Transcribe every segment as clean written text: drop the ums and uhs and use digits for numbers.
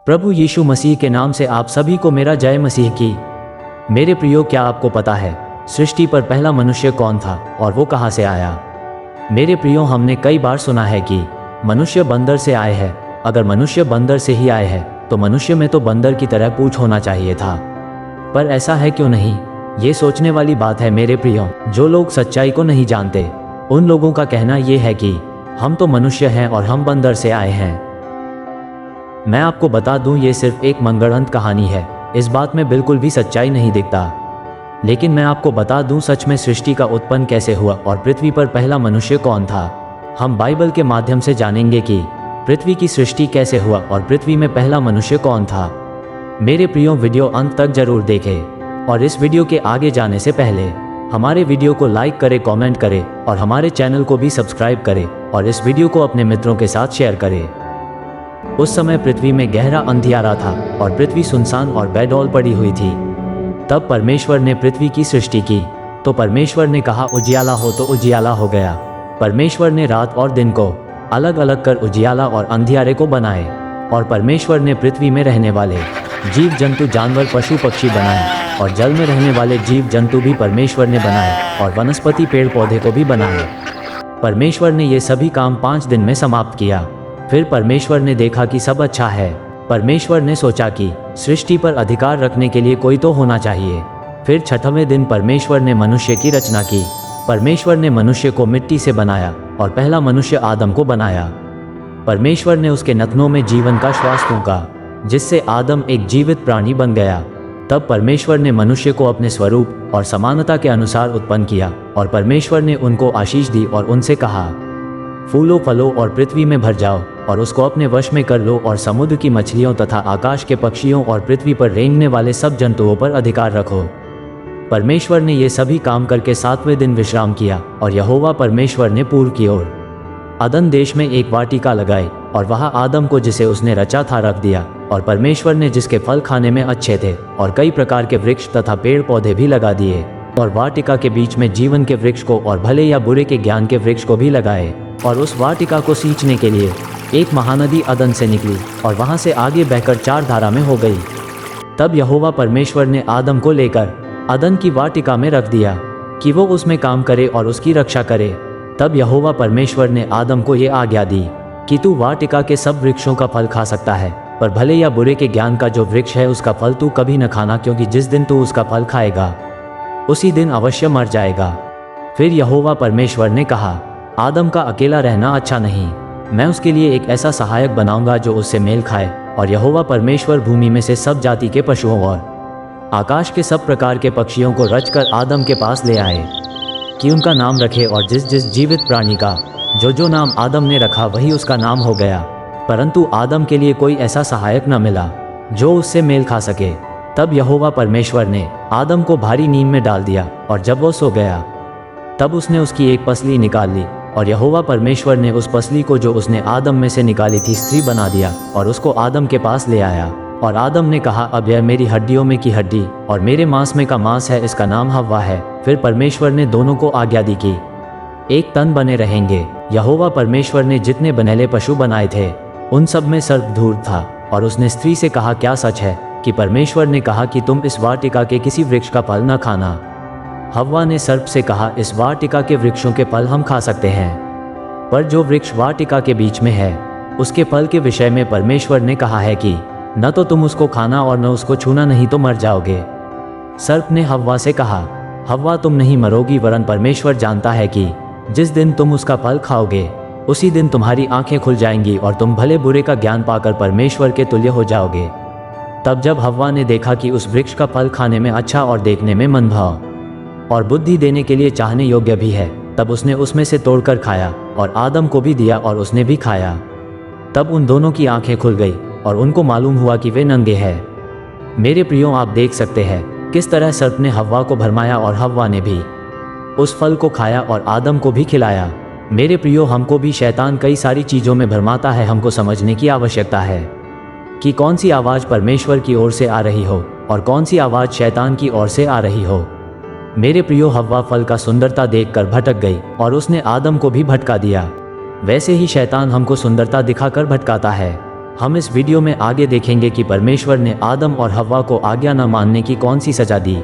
प्रभु यीशु मसीह के नाम से आप सभी को मेरा जय मसीह की। मेरे प्रियो, क्या आपको पता है सृष्टि पर पहला मनुष्य कौन था और वो कहाँ से आया? मेरे प्रियो, हमने कई बार सुना है कि मनुष्य बंदर से आए हैं। अगर मनुष्य बंदर से ही आए हैं तो मनुष्य में तो बंदर की तरह पूंछ होना चाहिए था। पर ऐसा है क्यों नहीं? ये सोचने वाली बात है मेरे प्रियो। जो लोग सच्चाई को नहीं जानते उन लोगों का कहना ये है कि हम तो मनुष्य हैं और हम बंदर से आए हैं। मैं आपको बता दूं, ये सिर्फ एक मनगढ़ंत कहानी है। इस बात में बिल्कुल भी सच्चाई नहीं दिखता। लेकिन मैं आपको बता दूं, सच में सृष्टि का उत्पन्न कैसे हुआ और पृथ्वी पर पहला मनुष्य कौन था। हम बाइबल के माध्यम से जानेंगे कि पृथ्वी की सृष्टि कैसे हुआ और पृथ्वी में पहला मनुष्य कौन था। मेरे प्रियो, वीडियो अंत तक जरूर देखें और इस वीडियो के आगे जाने से पहले हमारे वीडियो को लाइक करें, कमेंट करें और हमारे चैनल को भी सब्सक्राइब करें और इस वीडियो को अपने मित्रों के साथ शेयर करें। उस समय पृथ्वी में गहरा अंधियारा था और पृथ्वी सुनसान और बेडौल पड़ी हुई थी। तब परमेश्वर ने पृथ्वी की सृष्टि की। तो परमेश्वर ने कहा, उजियाला हो, तो उजियाला हो गया। परमेश्वर ने रात और दिन को अलग अलग कर उजियाला और अंधियारे को बनाए। और परमेश्वर ने पृथ्वी में रहने वाले जीव जंतु, जानवर, पशु पक्षी बनाए और जल में रहने वाले जीव जंतु भी परमेश्वर ने बनाए और वनस्पति, पेड़ पौधे को भी बनाए। परमेश्वर ने ये सभी काम 5 दिन में समाप्त किया। फिर परमेश्वर ने देखा कि सब अच्छा है। परमेश्वर ने सोचा कि सृष्टि पर अधिकार रखने के लिए कोई तो होना चाहिए। फिर 6वें दिन परमेश्वर ने मनुष्य की रचना की। परमेश्वर ने मनुष्य को मिट्टी से बनाया और पहला मनुष्य आदम को बनाया। परमेश्वर ने उसके नथनों में जीवन का श्वास फूंका, जिससे आदम एक जीवित प्राणी बन गया। तब परमेश्वर ने मनुष्य को अपने स्वरूप और समानता के अनुसार उत्पन्न किया और परमेश्वर ने उनको आशीष दी और उनसे कहा, फूलो, फलो और पृथ्वी में भर जाओ और उसको अपने वश में कर लो और समुद्र की मछलियों तथा आकाश के पक्षियों और पृथ्वी पर रेंगने वाले सब जंतुओं पर अधिकार रखो। परमेश्वर ने ये सभी काम करके 7वें दिन विश्राम किया और यहोवा परमेश्वर ने पूर्व की ओर अदन देश में एक वाटिका लगाई और वहां आदम को, जिसे उसने रचा था, रख दिया। और परमेश्वर ने जिसके फल खाने में अच्छे थे और कई प्रकार के वृक्ष तथा पेड़ पौधे भी लगा दिए और वाटिका के बीच में जीवन के वृक्ष को और भले या बुरे के ज्ञान के वृक्ष को भी लगाए। और उस वाटिका को सींचने के लिए एक महानदी अदन से निकली और वहां से आगे बहकर 4 धारा में हो गई। तब यहोवा परमेश्वर ने आदम को लेकर अदन की वाटिका में रख दिया कि वो उसमें काम करे और उसकी रक्षा करे। तब यहोवा परमेश्वर ने आदम को ये आज्ञा दी कि तू वाटिका के सब वृक्षों का फल खा सकता है, पर भले या बुरे के ज्ञान का जो वृक्ष है उसका फल तू कभी न खाना, क्योंकि जिस दिन तू उसका फल खाएगा उसी दिन अवश्य मर जाएगा। फिर यहोवा परमेश्वर ने कहा, आदम का अकेला रहना अच्छा नहीं, मैं उसके लिए एक ऐसा सहायक बनाऊंगा जो उससे मेल खाए। और यहोवा परमेश्वर भूमि में से सब जाति के पशुओं और आकाश के सब प्रकार के पक्षियों को रचकर आदम के पास ले आए कि उनका नाम रखे। और जिस जिस जीवित प्राणी का जो नाम आदम ने रखा वही उसका नाम हो गया। परंतु आदम के लिए कोई ऐसा सहायक न मिला जो उससे मेल खा सके। तब यहोवा परमेश्वर ने आदम को भारी नींद में डाल दिया और जब वो सो गया तब उसने उसकी एक पसली निकाल ली और यहोवा परमेश्वर ने उस पसली को जो उसने आदम में से निकाली थी स्त्री बना दिया और उसको आदम के पास ले आया। और आदम ने कहा, अब यह मेरी हड्डियों में की हड्डी और मेरे मांस में का मांस है, इसका नाम हव्वा है। फिर परमेश्वर ने दोनों को आज्ञा दी कि एक तन बने रहेंगे। यहोवा परमेश्वर ने जितने बनेले पशु बनाए थे उन सब में सर्प धूर्त था। और उसने स्त्री से कहा, क्या सच है कि परमेश्वर ने कहा कि तुम इस वाटिका के किसी वृक्ष का फल न खाना? हव्वा ने सर्प से कहा, इस वाटिका के वृक्षों के फल हम खा सकते हैं, पर जो वृक्ष वाटिका के बीच में है उसके फल के विषय में परमेश्वर ने कहा है कि न तो तुम उसको खाना और न उसको छूना, नहीं तो मर जाओगे। सर्प ने हव्वा से कहा, हव्वा तुम नहीं मरोगी, वरन परमेश्वर जानता है कि जिस दिन तुम उसका फल खाओगे उसी दिन तुम्हारी आंखें खुल जाएंगी और तुम भले बुरे का ज्ञान पाकर परमेश्वर के तुल्य हो जाओगे। तब जब हव्वा ने देखा कि उस वृक्ष का फल खाने में अच्छा और देखने में मनभाव और बुद्धि देने के लिए चाहने योग्य भी है, तब उसने उसमें से तोड़कर खाया और आदम को भी दिया और उसने भी खाया। तब उन दोनों की आंखें खुल गई और उनको मालूम हुआ कि वे नंगे हैं। मेरे प्रियो, आप देख सकते हैं किस तरह सर्प ने हव्वा को भरमाया और हव्वा ने भी उस फल को खाया और आदम को भी खिलाया। मेरे प्रियो, हमको भी शैतान कई सारी चीज़ों में भरमाता है। हमको समझने की आवश्यकता है कि कौन सी आवाज़ परमेश्वर की ओर से आ रही हो और कौन सी आवाज़ शैतान की ओर से आ रही हो। मेरे प्रियो, हव्वा फल का सुंदरता देखकर भटक गई और उसने आदम को भी भटका दिया। वैसे ही शैतान हमको सुंदरता दिखाकर भटकाता है। हम इस वीडियो में आगे देखेंगे कि परमेश्वर ने आदम और हव्वा को आज्ञा न मानने की कौन सी सजा दी।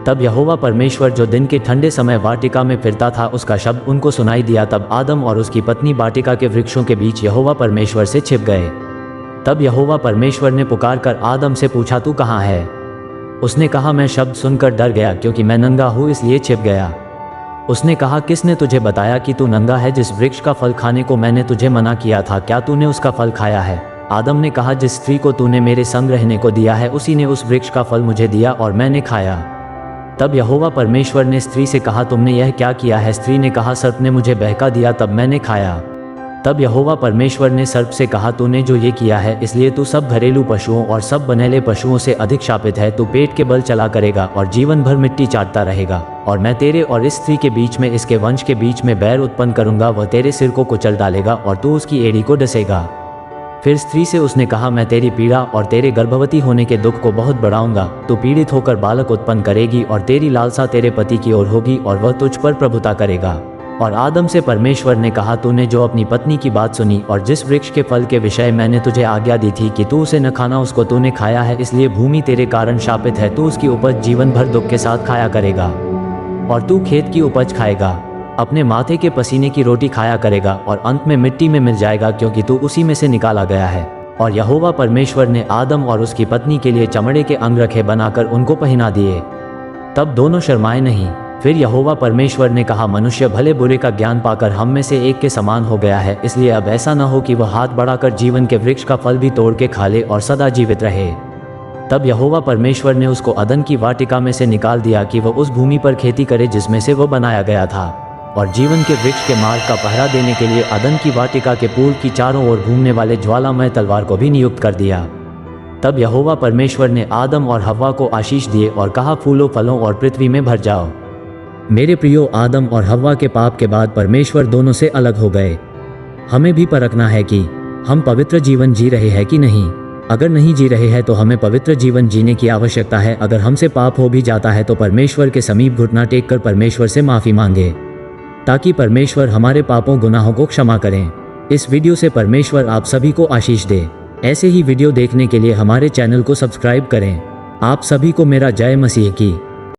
तब यहोवा परमेश्वर जो दिन के ठंडे समय वाटिका में फिरता था उसका शब्द उनको सुनाई दिया। तब आदम और उसकी पत्नी वाटिका के वृक्षों के बीच यहोवा परमेश्वर से छिप गए। तब यहोवा परमेश्वर ने पुकारकर आदम से पूछा, तू कहाँ है? उसने कहा, मैं शब्द सुनकर डर गया क्योंकि मैं नंगा हूँ इसलिए छिप गया। उसने कहा, किसने तुझे बताया कि तू नंगा है? जिस वृक्ष का फल खाने को मैंने तुझे मना किया था, क्या तूने उसका फल खाया है? आदम ने कहा, जिस स्त्री को तूने मेरे संग रहने को दिया है उसी ने उस वृक्ष का फल मुझे दिया और मैंने खाया। तब यहोवा परमेश्वर ने स्त्री से कहा, तुमने यह क्या किया है? स्त्री ने कहा, सर्प ने मुझे बहका दिया तब मैंने खाया। तब यहोवा परमेश्वर ने सर्प से कहा, तूने जो ये किया है इसलिए तू सब घरेलू पशुओं और सब बनेले पशुओं से अधिक शापित है। तू पेट के बल चला करेगा और जीवन भर मिट्टी चाटता रहेगा। और मैं तेरे और इस स्त्री के बीच में, इसके वंश के बीच में बैर उत्पन्न करूंगा। वह तेरे सिर को कुचल डालेगा और तू उसकी एड़ी को डसेगा। फिर स्त्री से उसने कहा, मैं तेरी पीड़ा और तेरे गर्भवती होने के दुख को बहुत बढ़ाऊंगा। तू पीड़ित होकर बालक उत्पन्न करेगी और तेरी लालसा तेरे पति की ओर होगी और वह तुझ पर प्रभुता करेगा। और आदम से परमेश्वर ने कहा, तूने जो अपनी पत्नी की बात सुनी और जिस वृक्ष के फल के विषय मैंने तुझे आज्ञा दी थी कि तू उसे न खाना, उसको तूने खाया है, इसलिए भूमि तेरे कारण शापित है। तू उसकी उपज जीवन भर दुख के साथ खाया करेगा और तू खेत की उपज खाएगा, अपने माथे के पसीने की रोटी खाया करेगा और अंत में मिट्टी में मिल जाएगा, क्योंकि तू उसी में से निकाला गया है। और यहोवा परमेश्वर ने आदम और उसकी पत्नी के लिए चमड़े के अंगरखे बनाकर उनको पहना दिए। तब दोनों शर्माए नहीं। फिर यहोवा परमेश्वर ने कहा, मनुष्य भले बुरे का ज्ञान पाकर हम में से एक के समान हो गया है, इसलिए अब ऐसा न हो कि वह हाथ बढ़ाकर जीवन के वृक्ष का फल भी तोड़ के खा ले और सदा जीवित रहे। तब यहोवा परमेश्वर ने उसको अदन की वाटिका में से निकाल दिया कि वह उस भूमि पर खेती करे जिसमें से वह बनाया गया था। और जीवन के वृक्ष के मार्ग का पहरा देने के लिए अदन की वाटिका के पूर्व की चारों ओर घूमने वाले ज्वालामय तलवार को भी नियुक्त कर दिया। तब यहोवा परमेश्वर ने आदम और हव्वा को आशीष दिए और कहा, फूलों फलों और पृथ्वी में भर जाओ। मेरे प्रियो, आदम और हव्वा के पाप के बाद परमेश्वर दोनों से अलग हो गए। हमें भी परखना है कि हम पवित्र जीवन जी रहे हैं कि नहीं। अगर नहीं जी रहे हैं तो हमें पवित्र जीवन जीने की आवश्यकता है। अगर हमसे पाप हो भी जाता है तो परमेश्वर के समीप घुटना टेक कर परमेश्वर से माफ़ी मांगे, ताकि परमेश्वर हमारे पापों गुनाहों को क्षमा करें। इस वीडियो से परमेश्वर आप सभी को आशीष दे। ऐसे ही वीडियो देखने के लिए हमारे चैनल को सब्सक्राइब करें। आप सभी को मेरा जय मसीह की।